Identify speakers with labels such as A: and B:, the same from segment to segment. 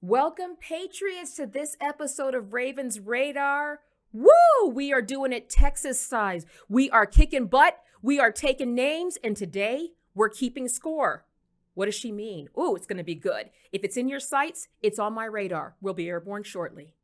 A: Welcome, Patriots, to this episode of Ravens Radar. Woo! We are doing it Texas size. We are kicking butt. We are taking names. And today, we're keeping score. What does she mean? Ooh, it's going to be good. If it's in your sights, it's on my radar. We'll be airborne shortly.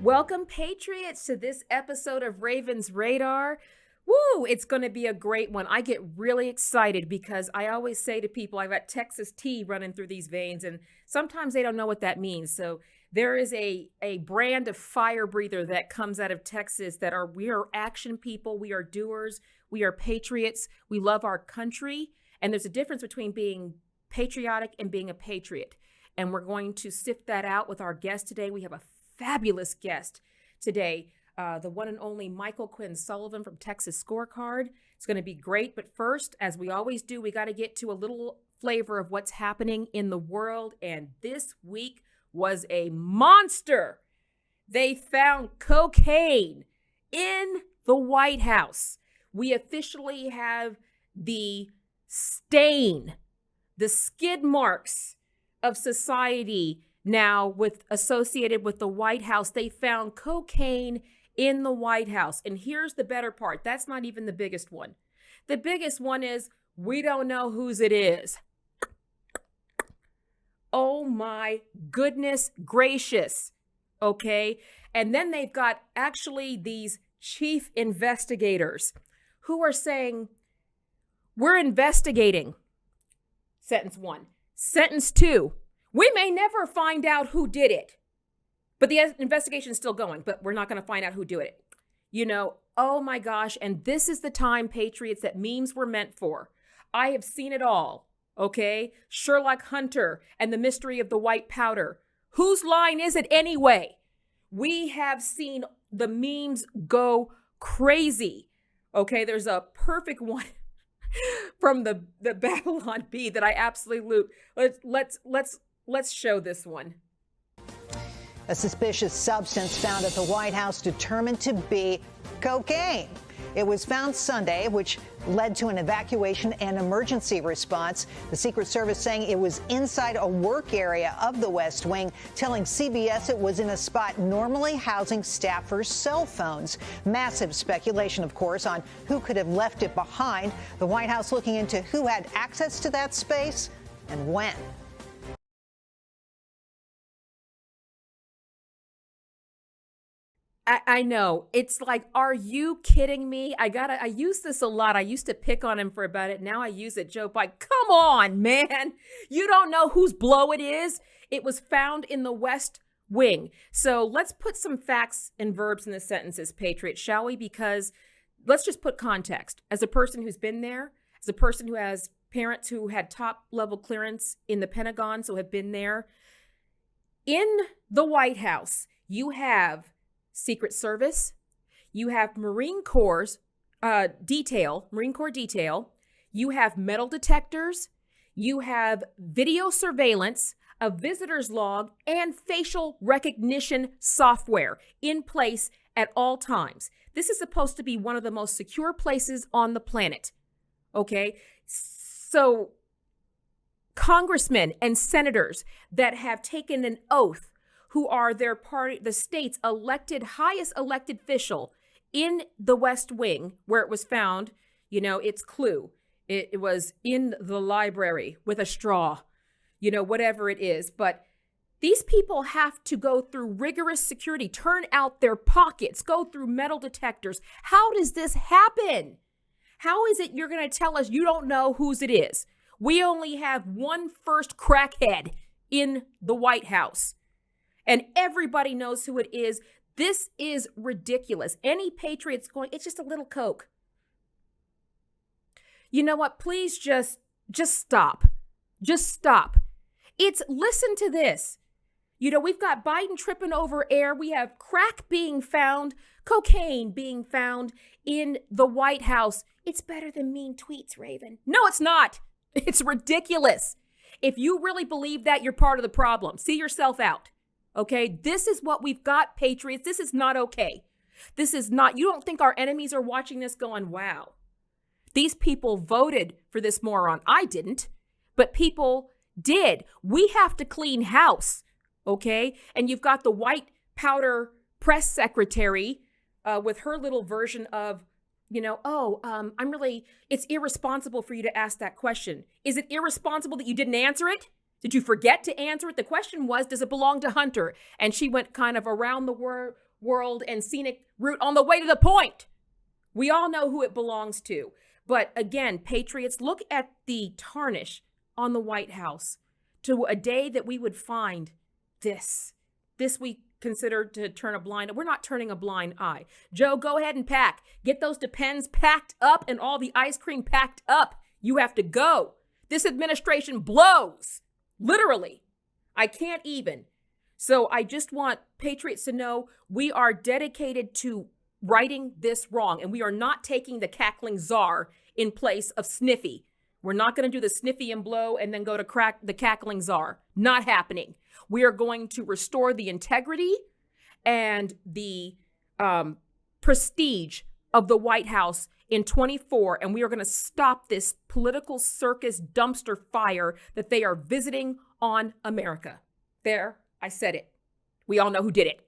A: Welcome, Patriots, to this episode of Ravens Radar. Woo, it's going to be a great one. I get really excited because I always say to people, I've got Texas tea running through these veins, and sometimes they don't know what that means. So there is a brand of fire breather that comes out of Texas we are action people, we are doers, we are patriots, we love our country, and there's a difference between being patriotic and being a patriot. And we're going to sift that out with our guest today. We have a fabulous guest today, the one and only Michael Quinn Sullivan from Texas Scorecard. It's going to be great. But first, as we always do, we got to get to a little flavor of what's happening in the world. And this week was a monster. They found cocaine in the White House. We officially have the stain, the skid marks of society now associated with the White House. They found cocaine in the White House. And here's the better part. That's not even the biggest one. The biggest one is we don't know whose it is. Oh my goodness gracious. Okay. And then they've got actually these chief investigators who are saying, we're investigating. Sentence 1. Sentence 2. We may never find out who did it, but the investigation is still going, but we're not going to find out who did it. Oh my gosh. And this is the time, Patriots, that memes were meant for. I have seen it all, okay? Sherlock Hunter and the mystery of the white powder. Whose line is it anyway? We have seen the memes go crazy, okay? There's a perfect one from the Babylon Bee that I absolutely loot. Let's show this one.
B: A suspicious substance found at the White House determined to be cocaine. It was found Sunday, which led to an evacuation and emergency response. The Secret Service saying it was inside a work area of the West Wing, telling CBS it was in a spot normally housing staffers' cell phones. Massive speculation, of course, on who could have left it behind. The White House looking into who had access to that space and when.
A: I know. It's like, are you kidding me? I use this a lot. I used to pick on him for about it. Now I use it, joke, like, come on, man. You don't know whose blow it is? It was found in the West Wing. So let's put some facts and verbs in the sentences, Patriot, shall we? Because let's just put context. As a person who's been there, as a person who has parents who had top level clearance in the Pentagon, so have been there. In the White House, you have Secret Service, you have Marine Corps detail, you have metal detectors, you have video surveillance, a visitor's log, and facial recognition software in place at all times. This is supposed to be one of the most secure places on the planet. Okay? So congressmen and senators that have taken an oath, who are their party, the state's highest elected official in the West Wing, where it was found, its clue. It was in the library with a straw, whatever it is. But these people have to go through rigorous security, turn out their pockets, go through metal detectors. How does this happen? How is it you're going to tell us you don't know whose it is? We only have one first crackhead in the White House, and everybody knows who it is. This is ridiculous. Any patriot's going, it's just a little coke. You know what? Please just stop. Just stop. Listen to this. You know, we've got Biden tripping over air. We have crack being found, cocaine being found in the White House. It's better than mean tweets, Raven. No, it's not. It's ridiculous. If you really believe that, you're part of the problem. See yourself out. Okay? This is what we've got, Patriots. This is not okay. This is not, you don't think our enemies are watching this going, wow, these people voted for this moron. I didn't, but people did. We have to clean house. Okay. And you've got the white powder press secretary with her little version of, it's irresponsible for you to ask that question. Is it irresponsible that you didn't answer it? Did you forget to answer it? The question was, does it belong to Hunter? And she went kind of around the world and scenic route on the way to the point. We all know who it belongs to. But again, Patriots, look at the tarnish on the White House to a day that we would find this we consider to turn a blind eye. We're not turning a blind eye. Joe, go ahead and pack. Get those Depends packed up and all the ice cream packed up. You have to go. This administration blows. Literally. I can't even. So I just want Patriots to know we are dedicated to righting this wrong. And we are not taking the cackling czar in place of Sniffy. We're not going to do the sniffy and blow and then go to crack the cackling czar. Not happening. We are going to restore the integrity and the prestige of the White House in 24. And we are going to stop this political circus dumpster fire that they are visiting on America. There, I said it. We all know who did it.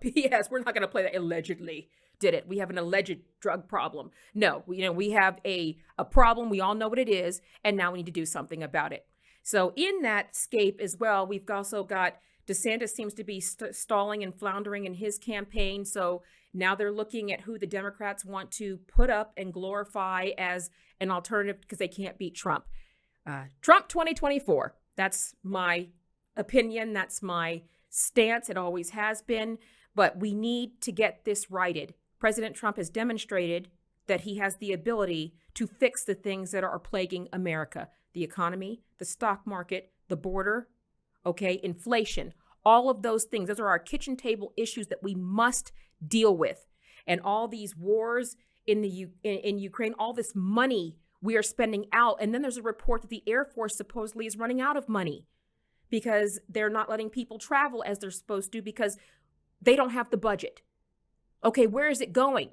A: P.S. We're not going to play that allegedly. Did it. We have an alleged drug problem. No, we have a problem. We all know what it is. And now we need to do something about it. So in that scape as well, we've also got DeSantis seems to be stalling and floundering in his campaign. So now they're looking at who the Democrats want to put up and glorify as an alternative because they can't beat Trump. Trump 2024. That's my opinion. That's my stance. It always has been. But we need to get this righted. President Trump has demonstrated that he has the ability to fix the things that are plaguing America. The economy, the stock market, the border, okay, inflation, all of those things. Those are our kitchen table issues that we must deal with. And all these wars in Ukraine, all this money we are spending out. And then there's a report that the Air Force supposedly is running out of money because they're not letting people travel as they're supposed to because they don't have the budget. Okay, where is it going?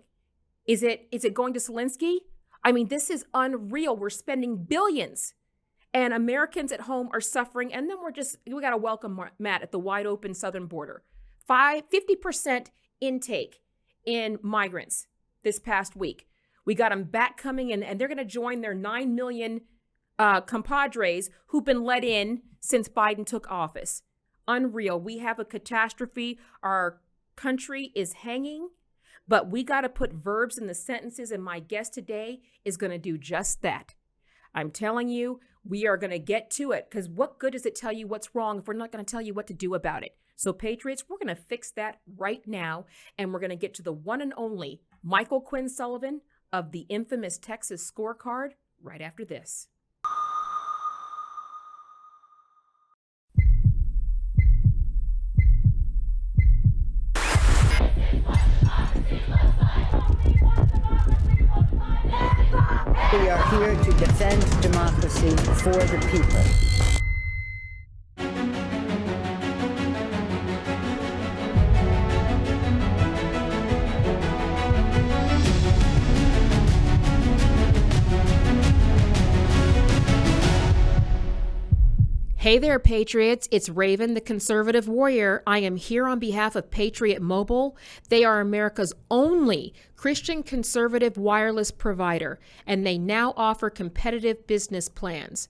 A: Is it going to Zelensky? I mean, this is unreal. We're spending billions and Americans at home are suffering. And then we got to welcome Matt at the wide open southern border. 50% intake in migrants this past week. We got them back coming in and they're going to join their 9 million compadres who've been let in since Biden took office. Unreal. We have a catastrophe. Our country is hanging, but we got to put verbs in the sentences. And my guest today is going to do just that. I'm telling you, we are going to get to it because what good does it tell you what's wrong if we're not going to tell you what to do about it? So Patriots, we're going to fix that right now. And we're going to get to the one and only Michael Quinn Sullivan of the infamous Texas Scorecard right after this.
C: We are here to defend democracy for the people.
A: Hey there, Patriots. It's Raven, the conservative warrior. I am here on behalf of Patriot Mobile. They are America's only Christian conservative wireless provider, and they now offer competitive business plans.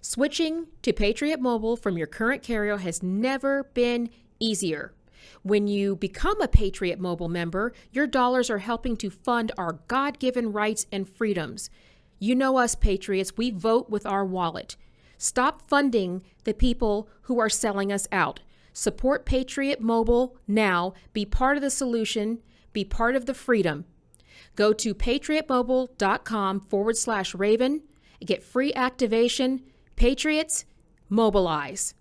A: Switching to Patriot Mobile from your current carrier has never been easier. When you become a Patriot Mobile member, your dollars are helping to fund our God-given rights and freedoms. You know us, Patriots. We vote with our wallet. Stop funding the people who are selling us out. Support Patriot Mobile now. Be part of the solution. Be part of the freedom. Go to patriotmobile.com/Raven. Get free activation. Patriots, mobilize.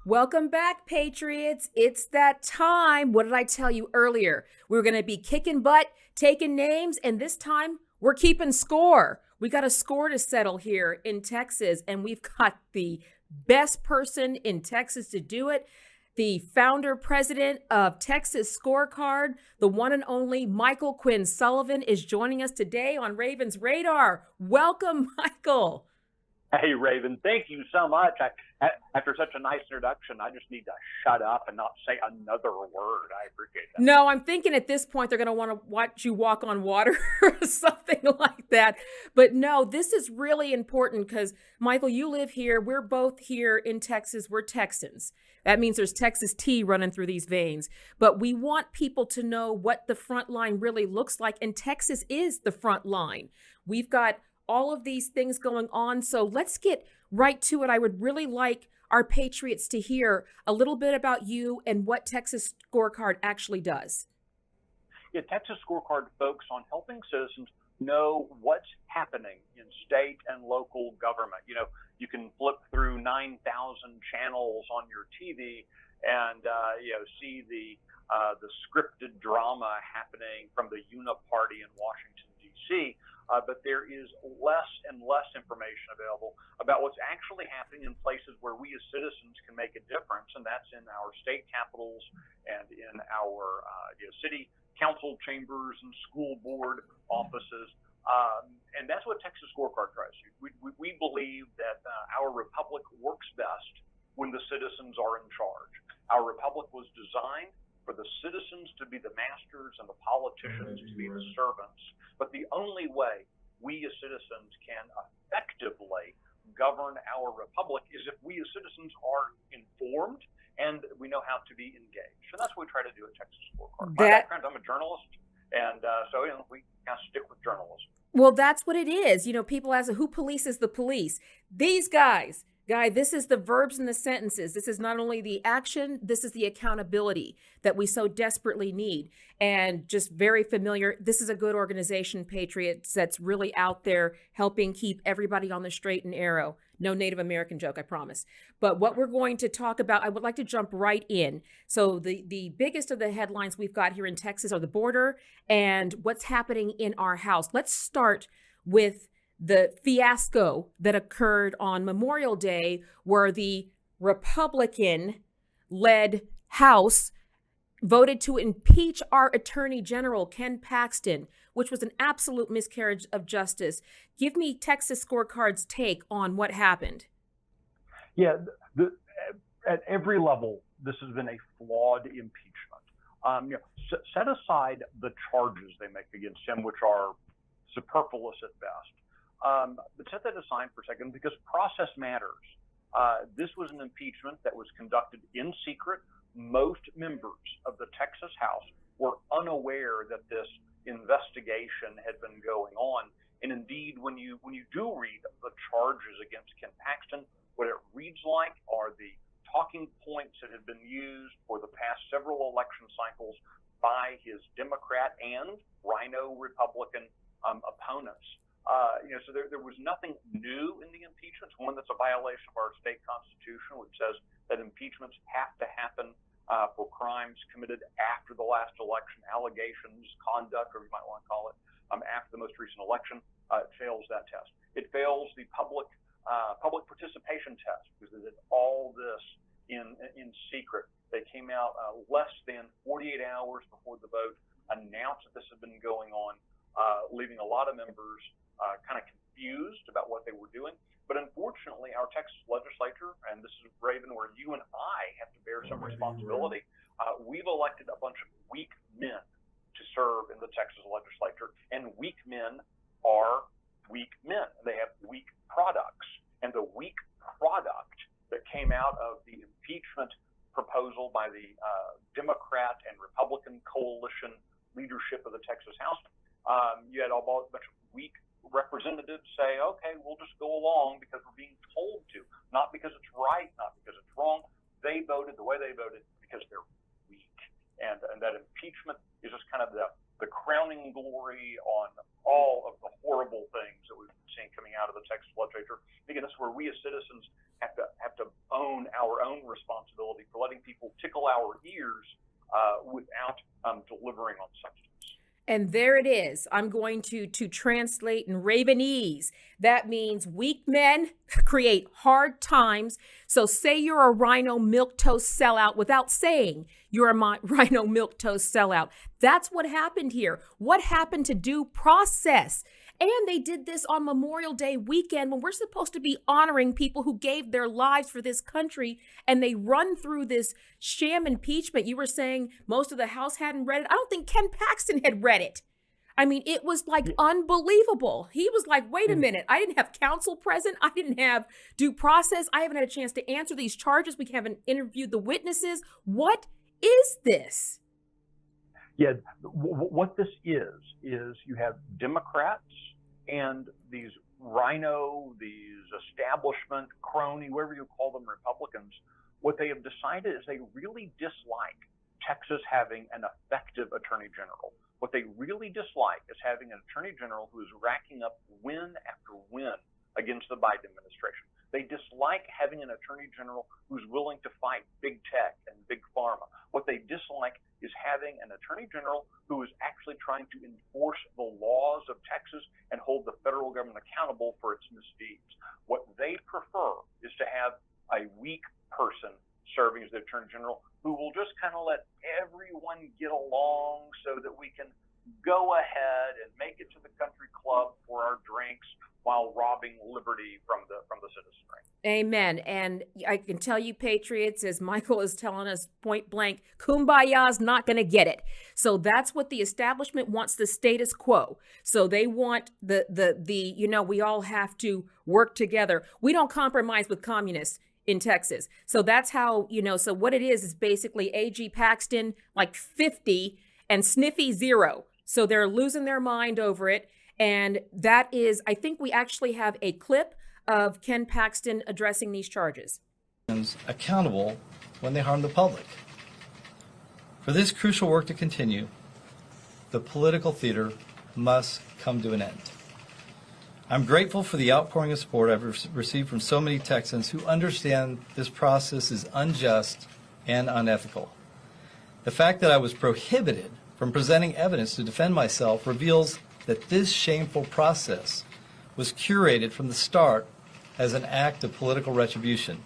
A: Welcome back, Patriots. It's that time. What did I tell you earlier? We were going to be kicking butt, taking names, and this time we're keeping score. We got a score to settle here in Texas, and we've got the best person in Texas to do it. The founder president of Texas Scorecard, the one and only Michael Quinn Sullivan, is joining us today on Raven's Radar. Welcome, Michael.
D: Hey, Raven, thank you so much. After such a nice introduction, I just need to shut up and not say another word. I appreciate that.
A: No, I'm thinking at this point they're going to want to watch you walk on water or something like that. But no, this is really important because, Michael, you live here. We're both here in Texas. We're Texans. That means there's Texas tea running through these veins. But we want people to know what the front line really looks like. And Texas is the front line. We've got all of these things going on. So let's get right to it. I would really like our Patriots to hear a little bit about you and what Texas Scorecard actually does.
D: Yeah, Texas Scorecard focuses on helping citizens know what's happening in state and local government. You know, you can flip through 9,000 channels on your TV and see the scripted drama happening from the Uniparty in Washington, D.C., but there is less and less information available about what's actually happening in places where we as citizens can make a difference, and that's in our state capitals and in our city council chambers and school board offices. And that's what Texas Scorecard tries to do. We believe that our republic works best when the citizens are in charge. Our republic was designed for the citizens to be the masters and the politicians to be the servants. But the only way we as citizens can effectively govern our republic is if we as citizens are informed and we know how to be engaged. And that's what we try to do at Texas Scorecard. My background, I'm a journalist, and so we kind of stick with journalism.
A: Well, that's what it is. You know, people ask, who polices the police? These guys. Guy, this is the verbs and the sentences. This is not only the action, this is the accountability that we so desperately need. And just very familiar, this is a good organization, Patriots, that's really out there helping keep everybody on the straight and narrow. No Native American joke, I promise. But what we're going to talk about, I would like to jump right in. So the biggest of the headlines we've got here in Texas are the border and what's happening in our house. Let's start with the fiasco that occurred on Memorial Day, where the Republican-led House voted to impeach our Attorney General, Ken Paxton, which was an absolute miscarriage of justice. Give me Texas Scorecard's take on what happened.
D: Yeah, at every level, this has been a flawed impeachment. Set aside the charges they make against him, which are superfluous at best. But set that aside for a second because process matters. This was an impeachment that was conducted in secret. Most members of the Texas House were unaware that this investigation had been going on. And indeed, when you do read the charges against Ken Paxton, what it reads like are the talking points that have been used for the past several election cycles by his Democrat and Rhino Republican opponents. So there was nothing new in the impeachments. One, that's a violation of our state constitution, which says that impeachments have to happen for crimes committed after the last election, allegations, conduct, or you might want to call it, after the most recent election. It fails that test. It fails the public participation test because they did all this in secret. They came out less than 48 hours before the vote, announced that this had been going on, leaving a lot of members kind of confused about what they were doing. But unfortunately, our Texas legislature, and this is, Raven, where you and I have to bear some responsibility, we've elected a bunch of weak men to serve in the Texas legislature, and weak men are weak men. They have weak products. And the weak product that came out of the impeachment proposal by the Democrat and Republican coalition leadership of the Texas House, you had a bunch of weak representatives say, okay, we'll just go along because we're being told to, not because it's right, not because it's wrong. They voted the way they voted because they're weak. And that impeachment is just kind of the crowning glory on all of the horrible things that we've seen coming out of the Texas legislature. Again, this is where we as citizens have to own our own responsibility for letting people tickle our ears without delivering on substance.
A: And there it is. I'm going to translate in Ravenese. That means weak men create hard times. So say you're a Rhino milquetoast sellout without saying you're a Rhino milquetoast sellout. That's what happened here. What happened to due process? And they did this on Memorial Day weekend when we're supposed to be honoring people who gave their lives for this country, and they run through this sham impeachment. You were saying most of the House hadn't read it. I don't think Ken Paxton had read it. I mean, it was like unbelievable. He was like, wait a minute, I didn't have counsel present. I didn't have due process. I haven't had a chance to answer these charges. We haven't interviewed the witnesses. What is this?
D: Yeah, what this is you have Democrats and these rhino, these establishment, crony, whatever you call them, Republicans. What they have decided is they really dislike Texas having an effective attorney general. What they really dislike is having an attorney general who is racking up win after win against the Biden administration. They dislike having an attorney general who's willing to fight big tech and big pharma. What they dislike is having an attorney general who is actually trying to enforce the laws of Texas and hold the federal government accountable for its misdeeds. What they prefer is to have a weak person serving as the attorney general who will just kind of let everyone get along so that we can go ahead and make it to the country club for our drinks while robbing liberty from the citizenry.
A: Amen. And I can tell you, Patriots, as Michael is telling us point blank, Kumbaya's not going to get it. So that's what the establishment wants, the status quo. So they want the we all have to work together. We don't compromise with communists in Texas. So that's how, so what it is basically AG Paxton, like 50 and Sniffy 0. So they're losing their mind over it. And that is, I think we actually have a clip of Ken Paxton addressing these charges.
E: Accountable when they harm the public. For this crucial work to continue, the political theater must come to an end. I'm grateful for the outpouring of support I've received from so many Texans who understand this process is unjust and unethical. The fact that I was prohibited from presenting evidence to defend myself reveals that this shameful process was curated from the start as an act of political retribution.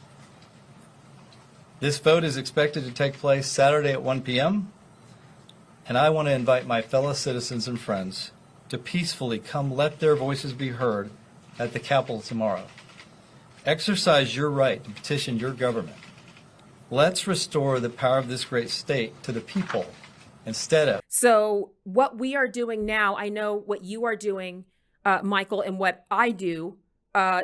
E: This vote is expected to take place Saturday at 1 p.m., and I want to invite my fellow citizens and friends to peacefully come let their voices be heard at the Capitol tomorrow. Exercise your right to petition your government. Let's restore the power of this great state to the people instead of.
A: So what we are doing now, I know what you are doing, Michael, and what I do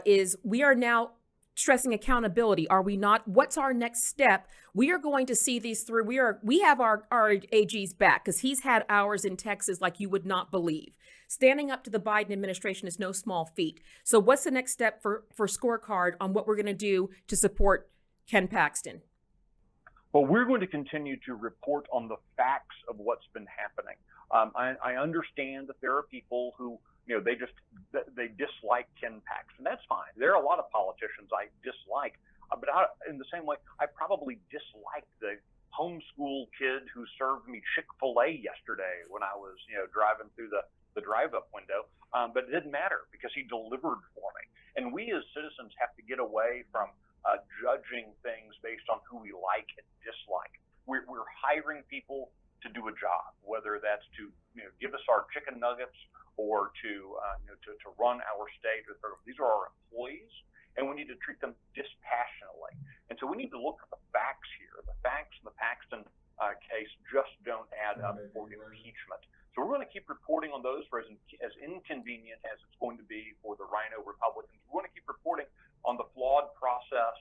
A: is we are now stressing accountability. Are we not? What's our next step? We are going to see these through. We have our AG's back because he's had hours in Texas like you would not believe. Standing up to the Biden administration is no small feat. So what's the next step for Scorecard on what we're going to do to support Ken Paxton?
D: Well, we're going to continue to report on the facts of what's been happening. I understand that there are people who, they dislike Ken Paxton. That's fine. There are a lot of politicians I dislike, but in the same way, I probably disliked the homeschool kid who served me Chick-fil-A yesterday when I was, driving through the drive-up window. But it didn't matter because he delivered for me. And we as citizens have to get away from judging things based on who we like and dislike. We're hiring people to do a job, whether that's to give us our chicken nuggets or to run our state. These are our employees, and we need to treat them dispassionately. And so we need to look at the facts here. The facts in the Paxton case just don't add up for impeachment. So we're going to keep reporting on those for as inconvenient as it's going to be for the Rhino Republicans. We're going to keep reporting on the flawed process.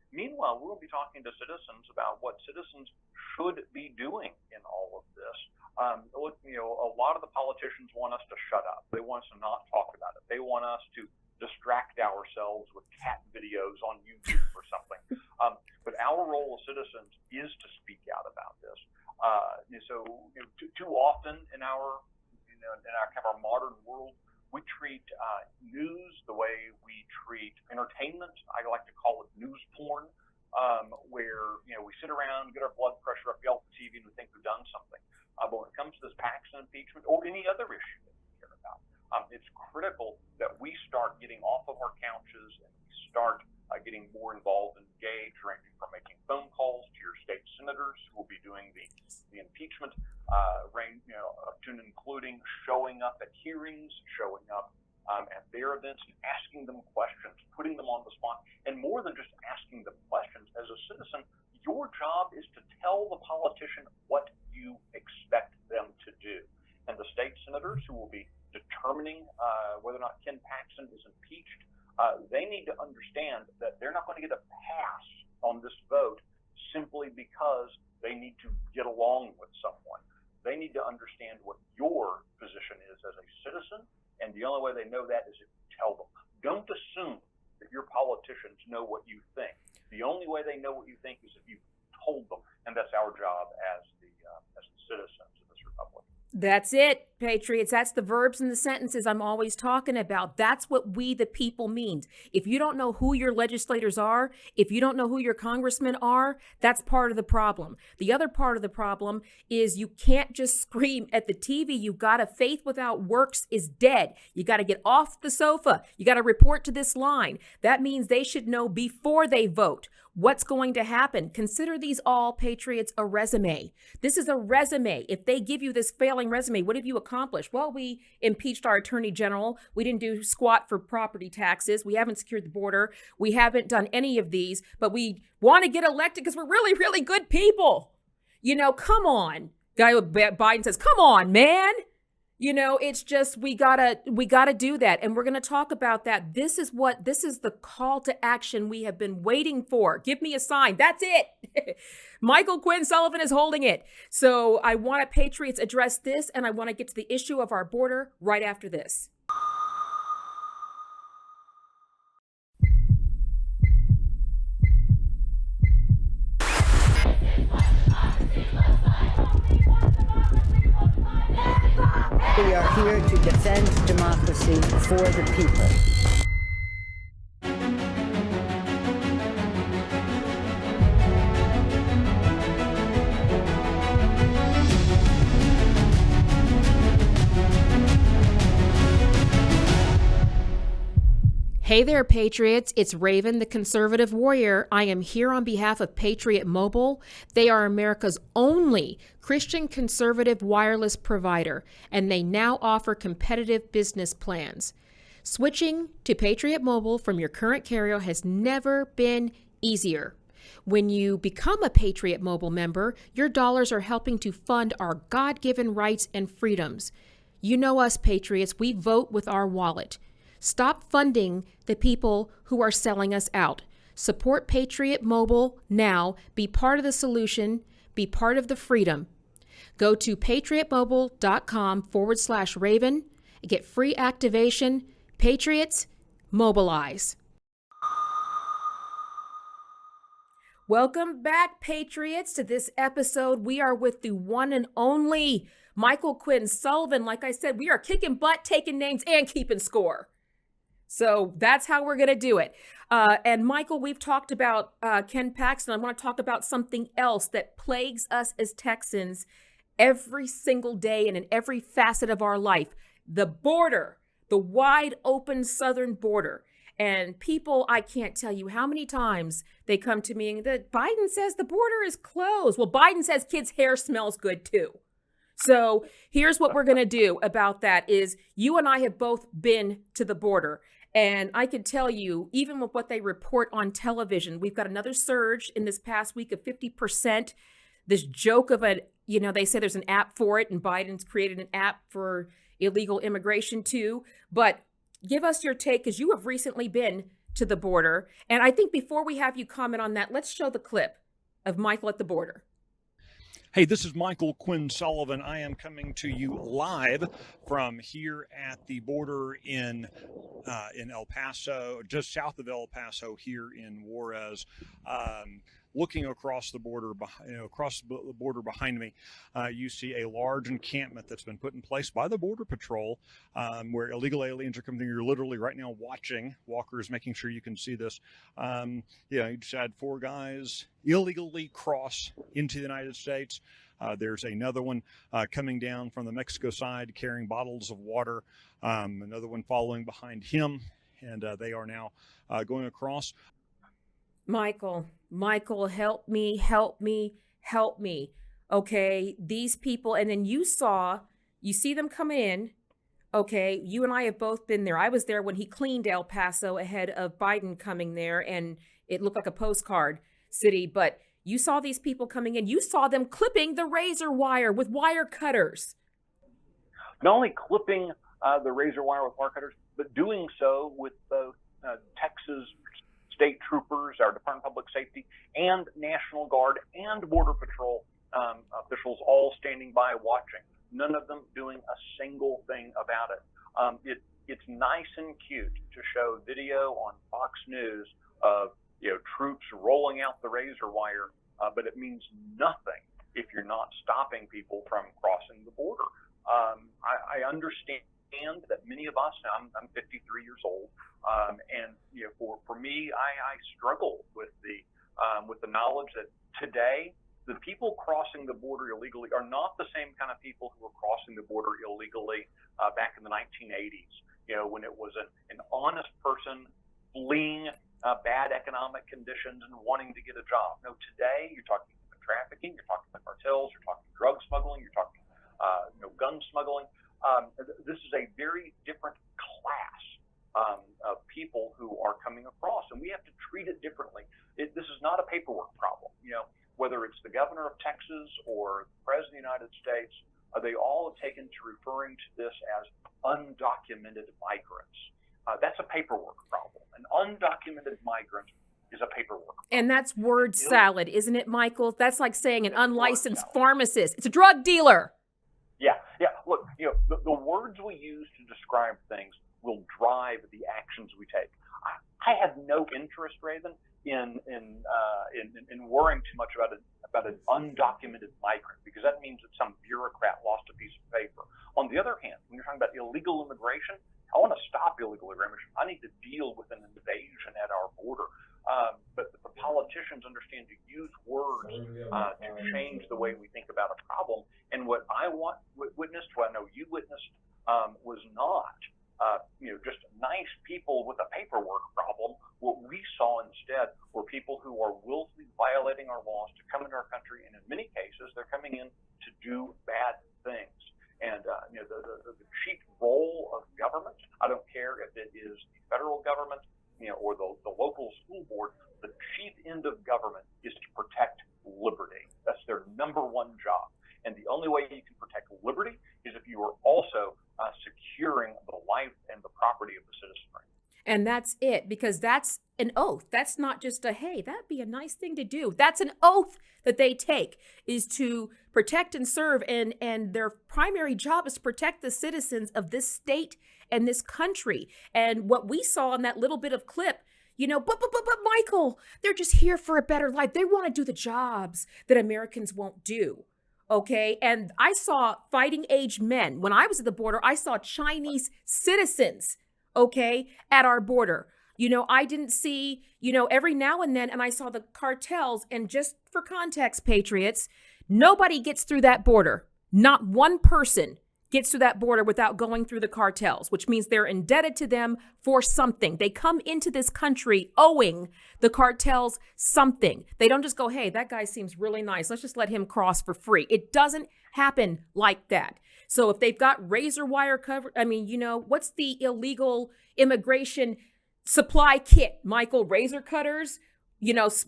D: Meanwhile, we're going to be talking to citizens about what citizens should be doing in all of this. A lot of the politicians want us to shut up. They want us to not talk about it. They want us to distract ourselves with cat videos on YouTube or something. But our role as citizens is to speak out about this. So too often in our kind of our modern world, we treat news the way we treat entertainment. I like to call it news porn, where we sit around, get our blood pressure up, yell at the TV, and we think we've done something. But when it comes to this Paxton impeachment or any other issue that we care about, it's critical that we start getting off of our couches and we start getting more involved and engaged, ranging from making phone calls to your state senators who will be doing the impeachment, up to and including showing up at hearings, showing up at their events, and asking them questions, putting them on the spot. And more than just asking them questions, as a citizen, your job is to tell the politician what you expect them to do. And the state senators who will be determining whether or not Ken Paxton is impeached, they need to understand that they're not going to get a pass on this vote simply because they need to get along with someone. They need to understand what your position is as a citizen, and the only way they know that is if you tell them. Don't assume that your politicians know what you think. The only way they know what you think is if you told them, and that's our job as the citizens of this republic.
A: That's it, Patriots. That's the verbs and the sentences I'm always talking about. That's what we the people means. If you don't know who your legislators are, if you don't know who your congressmen are, that's part of the problem. The other part of the problem is you can't just scream at the TV. You gotta, faith without works is dead. You gotta get off the sofa. You gotta report to this line. That means they should know before they vote what's going to happen. Consider these all, Patriots, a resume. This is a resume. If they give you this failing resume, what have you accomplished? Well, we impeached our attorney general. We didn't do squat for property taxes. We haven't secured the border. We haven't done any of these, but we want to get elected because we're really, really good people. Come on. Guy with Biden says, come on, man. It's just, we gotta do that. And we're going to talk about that. This is the call to action we have been waiting for. Give me a sign. That's it. Michael Quinn Sullivan is holding it. So I want to, Patriots, address this, and I want to get to the issue of our border right after this.
C: We are here to defend democracy for the people.
A: Hey there, Patriots. It's Raven, the conservative warrior. I am here on behalf of Patriot Mobile. They are America's only Christian conservative wireless provider, and they now offer competitive business plans. Switching to Patriot Mobile from your current carrier has never been easier. When you become a Patriot Mobile member, your dollars are helping to fund our God-given rights and freedoms. You know us, Patriots. We vote with our wallet. Stop funding the people who are selling us out. Support Patriot Mobile now. Be part of the solution. Be part of the freedom. Go to patriotmobile.com/Raven and get free activation. Patriots, mobilize. Welcome back, Patriots, to this episode. We are with the one and only Michael Quinn Sullivan. Like I said, we are kicking butt, taking names, and keeping score. So that's how we're going to do it. And Michael, we've talked about Ken Paxton. I want to talk about something else that plagues us as Texans every single day and in every facet of our life. The border, the wide open southern border. And people, I can't tell you how many times they come to me and Biden says the border is closed. Well, Biden says kids' hair smells good too. So here's what we're going to do about that is you and I have both been to the border. And I can tell you, even with what they report on television, we've got another surge in this past week of 50%. This joke of they say there's an app for it, and Biden's created an app for illegal immigration too. But give us your take, because you have recently been to the border. And I think before we have you comment on that, let's show the clip of Michael at the border.
F: Hey, this is Michael Quinn Sullivan. I am coming to you live from here at the border in El Paso, just south of El Paso here in Juarez. looking across the border, across the border behind me, you see a large encampment that's been put in place by the Border Patrol, where illegal aliens are coming. You're literally right now watching. Walker is making sure you can see this. You just had 4 guys illegally cross into the United States. There's another one coming down from the Mexico side carrying bottles of water, another one following behind him, and they are now going across.
A: Michael, help me. Okay, these people, and then you see them coming in. Okay, you and I have both been there. I was there when he cleaned El Paso ahead of Biden coming there, and it looked like a postcard city, but you saw these people coming in. You saw them clipping the razor wire with wire cutters.
D: Not only clipping the razor wire with wire cutters, but doing so with Texas state troopers, our Department of Public Safety, and National Guard and Border Patrol officials all standing by watching. None of them doing a single thing about it. It's nice and cute to show video on Fox News of troops rolling out the razor wire, but it means nothing if you're not stopping people from crossing the border. I understand that many of us, I'm 53 years old, and for me, I struggle with the knowledge that today the people crossing the border illegally are not the same kind of people who were crossing the border illegally back in the 1980s. When it was an honest person fleeing bad economic conditions and wanting to get a job. No, today you're talking about trafficking, you're talking about cartels, you're talking drug smuggling, you're talking gun smuggling. This is a very different class of people who are coming across, and we have to treat it differently. This is not a paperwork problem. Whether it's the governor of Texas or the president of the United States, they all have taken to referring to this as undocumented migrants. That's a paperwork problem. An undocumented migrant is a paperwork problem.
A: And that's word salad, isn't it, Michael? That's like saying an unlicensed pharmacist. It's a drug dealer.
D: Yeah. Look, the words we use to describe things will drive the actions we take. I have no interest, Raven, in worrying too much about an undocumented migrant, because that means that some bureaucrat lost a piece of paper. On the other hand, when you're talking about illegal immigration, I want to stop illegal immigration. I need to deal with an invasion at our border. But the politicians understand to use words to change the way we think about a problem. And what I witnessed, what I know you witnessed, was not just nice people with a paperwork problem. What we saw instead were people who are willfully violating our laws to come into our country, and in many cases, they're coming in to do bad things. And the chief role of government, I don't care if it is the federal government, or the local school board, the chief end of government is to protect liberty. That's their number one job. And the only way you can protect liberty is if you are also securing the life and the property of the citizenry.
A: And that's it, because that's an oath. That's not just a, hey, that'd be a nice thing to do. That's an oath that they take, is to protect and serve. And their primary job is to protect the citizens of this state and this country. And what we saw in that little bit of clip, but Michael, they're just here for a better life. They want to do the jobs that Americans won't do. Okay. And I saw fighting age men. When I was at the border, I saw Chinese citizens, okay, at our border. I didn't see, every now and then, and I saw the cartels. And just for context, Patriots, nobody gets through that border. Not one person gets through that border without going through the cartels, which means they're indebted to them for something. They come into this country owing the cartels something. They don't just go, hey, that guy seems really nice, let's just let him cross for free. It doesn't happen like that. So if they've got razor wire covered, what's the illegal immigration supply kit, Michael? Razor cutters,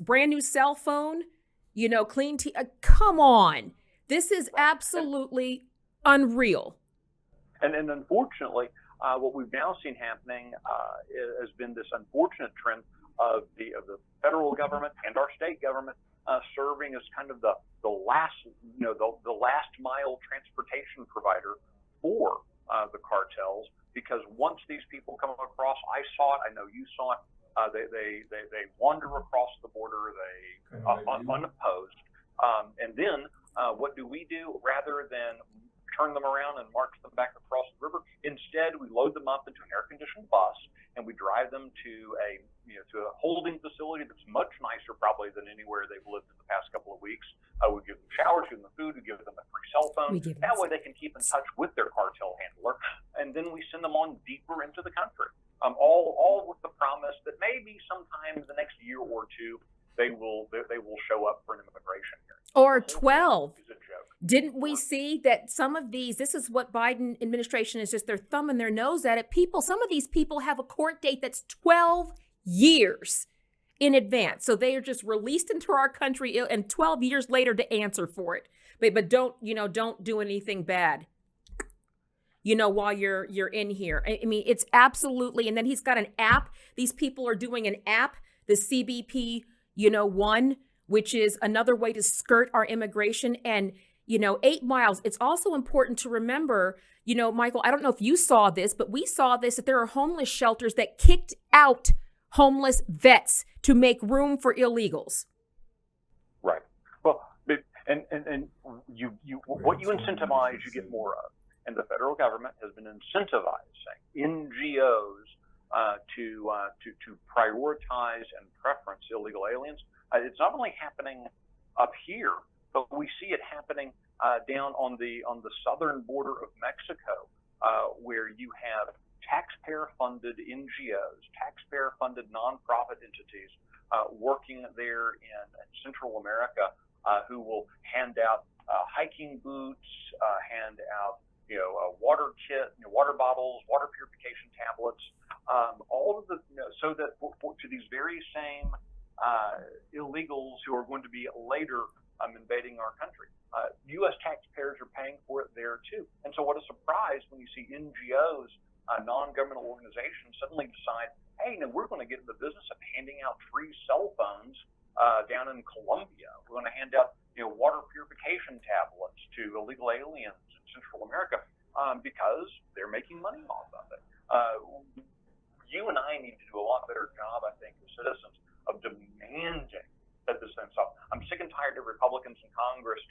A: brand new cell phone, clean tea. Come on. This is absolutely unreal.
D: And unfortunately, what we've now seen happening has been this unfortunate trend of the federal government and our state government serving as kind of the last mile transportation provider for the cartels. Because once these people come across, I saw it, I know you saw it, They wander across the border, unopposed, and then what do? Rather than turn them around and march them back across the river, instead we load them up into an air-conditioned bus and we drive them to a holding facility that's much nicer probably than anywhere they've lived in the past couple of weeks. We give them showers, give them food, we give them a free cell phone. That way they can keep in touch with their cartel handler, and then we send them on deeper into the country. All with the promise that maybe sometime in the next year or two they will show up for an immigration hearing.
A: Or 12. Didn't we see that some of these, this is what Biden administration is just, they're thumbing their nose at it. Some of these people have a court date that's 12 years in advance. So they are just released into our country and 12 years later to answer for it. But don't do anything bad, while you're in here. I mean, it's absolutely, and then he's got an app. These people are doing an app, the CBP, one, which is another way to skirt our immigration. And 8 miles. It's also important to remember, Michael, I don't know if you saw this, but we saw this, that there are homeless shelters that kicked out homeless vets to make room for illegals.
D: Right. Well, and what you incentivize, you get more of. And the federal government has been incentivizing NGOs to prioritize and preference illegal aliens. It's not only happening up here, but we see it happening down on the southern border of Mexico, where you have taxpayer-funded NGOs, taxpayer-funded nonprofit entities working there in Central America, who will hand out hiking boots, hand out water kit, water bottles, water purification tablets, all of the so that to these very same illegals who are going to be later invading our country. U.S. taxpayers are paying for it there too. And so what a surprise when you see NGOs, non-governmental organizations, suddenly decide, hey, we're going to get in the business of handing out free cell phones down in Colombia. We're going to hand out water purification tablets to illegal aliens in Central America because they're making money off of it. You and I need to do a lot better job, I think, as citizens of demanding that this thing stop. I'm sick and tired of Republicans in Congress,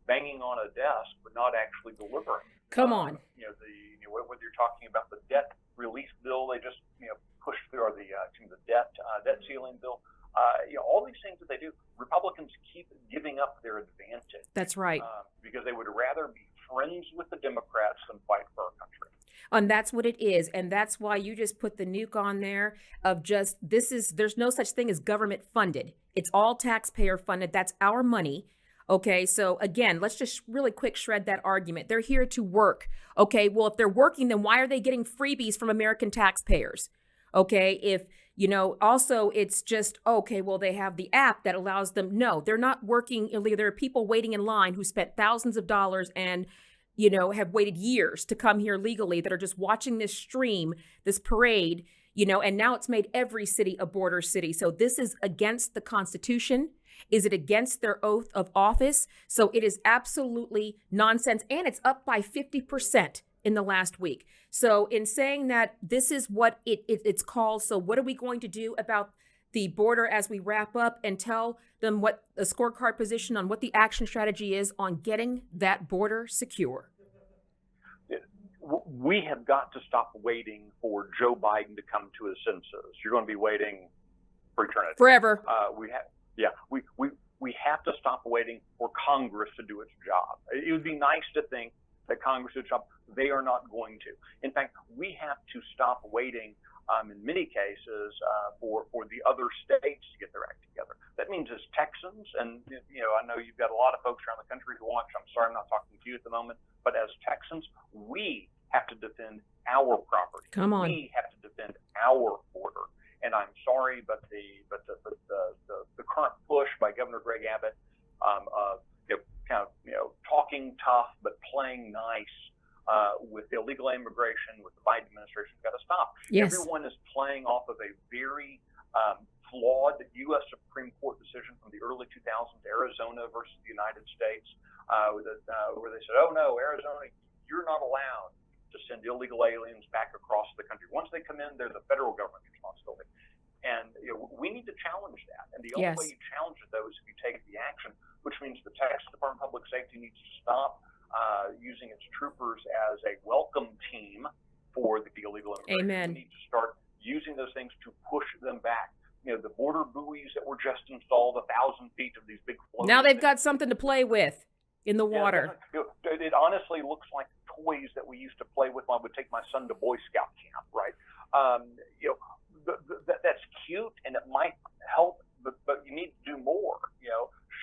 D: banging on a desk but not actually delivering.
A: Come on.
D: Whether you're talking about the debt relief bill they just pushed through, or the debt ceiling bill, all these things that they do, Republicans keep giving up their advantage.
A: That's right.
D: Because they would rather be friends with the Democrats than fight for our country.
A: And that's what it is. And that's why you just put the nuke on there of just, there's no such thing as government funded. It's all taxpayer funded. That's our money. Okay. So again, let's just really quick shred that argument. They're here to work. Okay. Well, if they're working, then why are they getting freebies from American taxpayers? Okay. If, also it's just, okay, well, they have the app that allows them. No, they're not working illegally. There are people waiting in line who spent thousands of dollars and have waited years to come here legally, that are just watching this stream, this parade, and now it's made every city a border city. So this is against the Constitution. Is it against their oath of office? So it is absolutely nonsense. And it's up by 50% in the last week. So in saying that this is what it's called, so what are we going to do about the border as we wrap up, and tell them what the scorecard position on what the action strategy is on getting that border secure?
D: We have got to stop waiting for Joe Biden to come to his senses. You're going to be waiting for eternity.
A: Forever.
D: We have to stop waiting for Congress to do its job. It would be nice to think that Congress did its job. They are not going to. In fact, we have to stop waiting in many cases for the other states to get their act together. That means as Texans, and I know you've got a lot of folks around the country who watch. I'm sorry I'm not talking to you at the moment, but as Texans, we have to defend our property.
A: Come on.
D: We have to defend our border. And I'm sorry, but the current push by Governor Greg Abbott talking tough but playing nice with illegal immigration, with the Biden administration, has got to stop.
A: Yes.
D: Everyone is playing off of a very flawed U.S. Supreme Court decision from the early 2000s, Arizona versus the United States, where they said, oh no, Arizona, you're not allowed to to send illegal aliens back across the country. Once they come in, they're the federal government's responsibility. And we need to challenge that. And the only way you challenge it, though, is if you take the action, which means the Texas Department of Public Safety needs to stop using its troopers as a welcome team for the illegal immigration.
A: Amen.
D: We need to start using those things to push them back. The border buoys that were just installed, 1,000 feet of these big floating.
A: Now they've got something to play with in the water.
D: It honestly looks like toys that we used to play with when I would take my son to Boy Scout camp, right? That's cute and it might help, but you need to do more.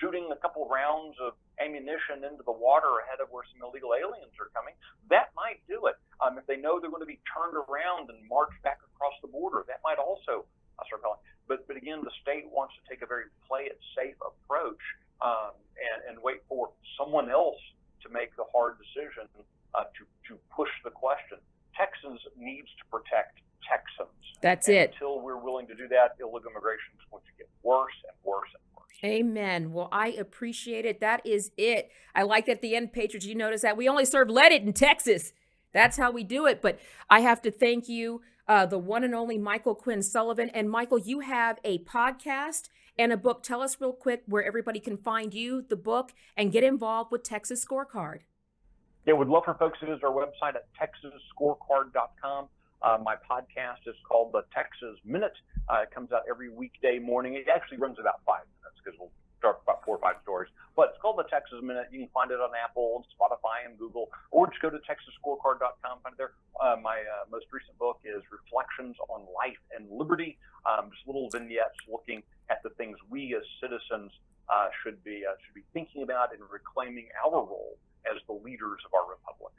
D: Shooting a couple rounds of ammunition into the water ahead of where some illegal aliens are coming, that might do it. If they know they're going to be turned around and marched back across the border, that might also start calling. But again, the state wants to take a very play it safe approach and wait for someone else to make the hard decision to push the question. Texans needs to protect Texans.
A: That's it.
D: Until we're willing to do that, illegal immigration is going to get worse and worse and worse.
A: Amen. Well, I appreciate it. That is it. I like at the end, Patriots, you notice that we only serve leaded in Texas. That's how we do it. But I have to thank you, the one and only Michael Quinn Sullivan. And Michael, you have a podcast and a book. Tell us real quick where everybody can find you, the book, and get involved with Texas Scorecard.
D: Yeah, we'd love for folks to visit our website at texasscorecard.com. My podcast is called The Texas Minute. It comes out every weekday morning. It actually runs about 5 minutes because we'll start about 4 or 5 stories. But it's called The Texas Minute. You can find it on Apple, and Spotify, and Google, or just go to texasscorecard.com. Find it there. My most recent book is Reflections on Life and Liberty, just little vignettes looking at the things we as citizens should be thinking about and reclaiming our role as the leaders of our republic.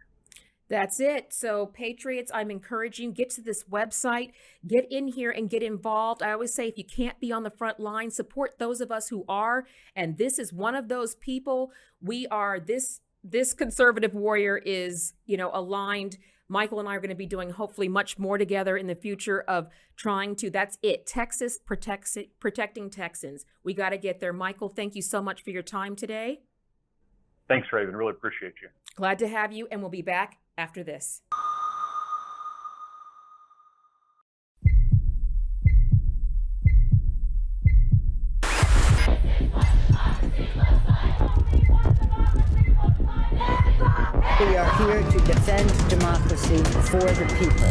A: That's it. So Patriots, I'm encouraging you, get to this website, get in here and get involved. I always say if you can't be on the front line, support those of us who are. And this is one of those people. We are this conservative warrior is, aligned. Michael and I are going to be doing hopefully much more together in the future of trying to, that's it. Texas protecting Texans. We got to get there. Michael, thank you so much for your time today.
D: Thanks, Raven. Really appreciate you.
A: Glad to have you. And we'll be back after this.
C: We are here to defend democracy for the people.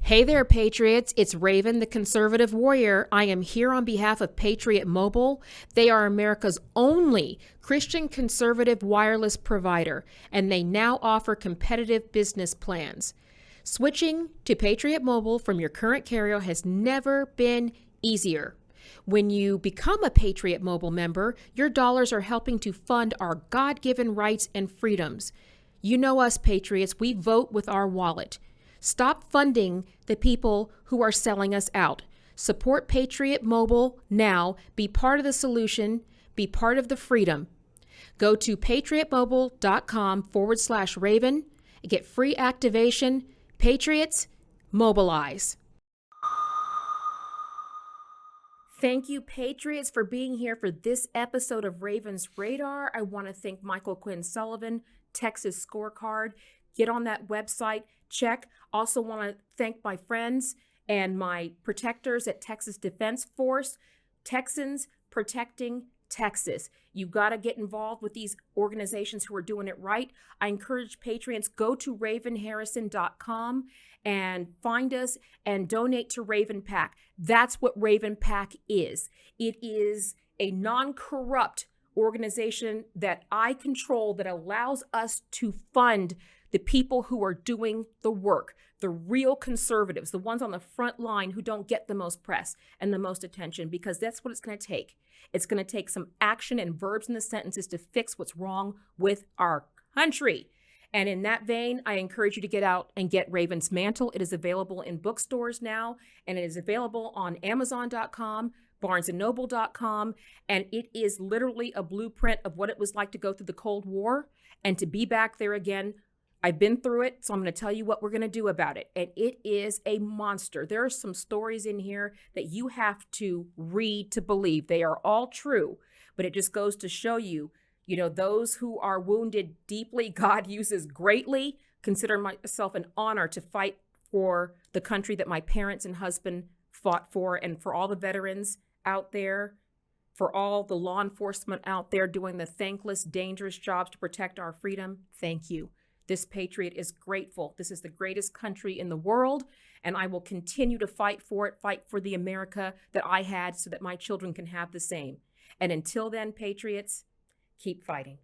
A: Hey there, Patriots. It's Raven, the conservative warrior. I am here on behalf of Patriot Mobile. They are America's only Christian conservative wireless provider, and they now offer competitive business plans. Switching to Patriot Mobile from your current carrier has never been easier. When you become a Patriot Mobile member, your dollars are helping to fund our God-given rights and freedoms. You know us, Patriots. We vote with our wallet. Stop funding the people who are selling us out. Support Patriot Mobile now. Be part of the solution. Be part of the freedom. Go to patriotmobile.com/Raven and get free activation. Patriots, mobilize. Thank you, Patriots, for being here for this episode of Raven's Radar. I want to thank Michael Quinn Sullivan, Texas Scorecard. Get on that website, check. Also want to thank my friends and my protectors at Texas Defense Force. Texans protecting Texas. You got to get involved with these organizations who are doing it right. I encourage Patriots, go to ravenharrison.com and find us and donate to Raven PAC. That's what Raven PAC is. It is a non-corrupt organization that I control that allows us to fund the people who are doing the work, the real conservatives, the ones on the front line who don't get the most press and the most attention, because that's what it's going to take. It's going to take some action and verbs in the sentences to fix what's wrong with our country. And in that vein, I encourage you to get out and get Raven's Mantle. It is available in bookstores now, and it is available on Amazon.com, BarnesandNoble.com, and it is literally a blueprint of what it was like to go through the Cold War and to be back there again I've been through it, so I'm going to tell you what we're going to do about it. And it is a monster. There are some stories in here that you have to read to believe. They are all true, but it just goes to show you, those who are wounded deeply, God uses greatly. Consider myself an honor to fight for the country that my parents and husband fought for, and for all the veterans out there, for all the law enforcement out there doing the thankless, dangerous jobs to protect our freedom. Thank you. This patriot is grateful. This is the greatest country in the world, and I will continue to fight for it, fight for the America that I had so that my children can have the same. And until then, patriots, keep fighting.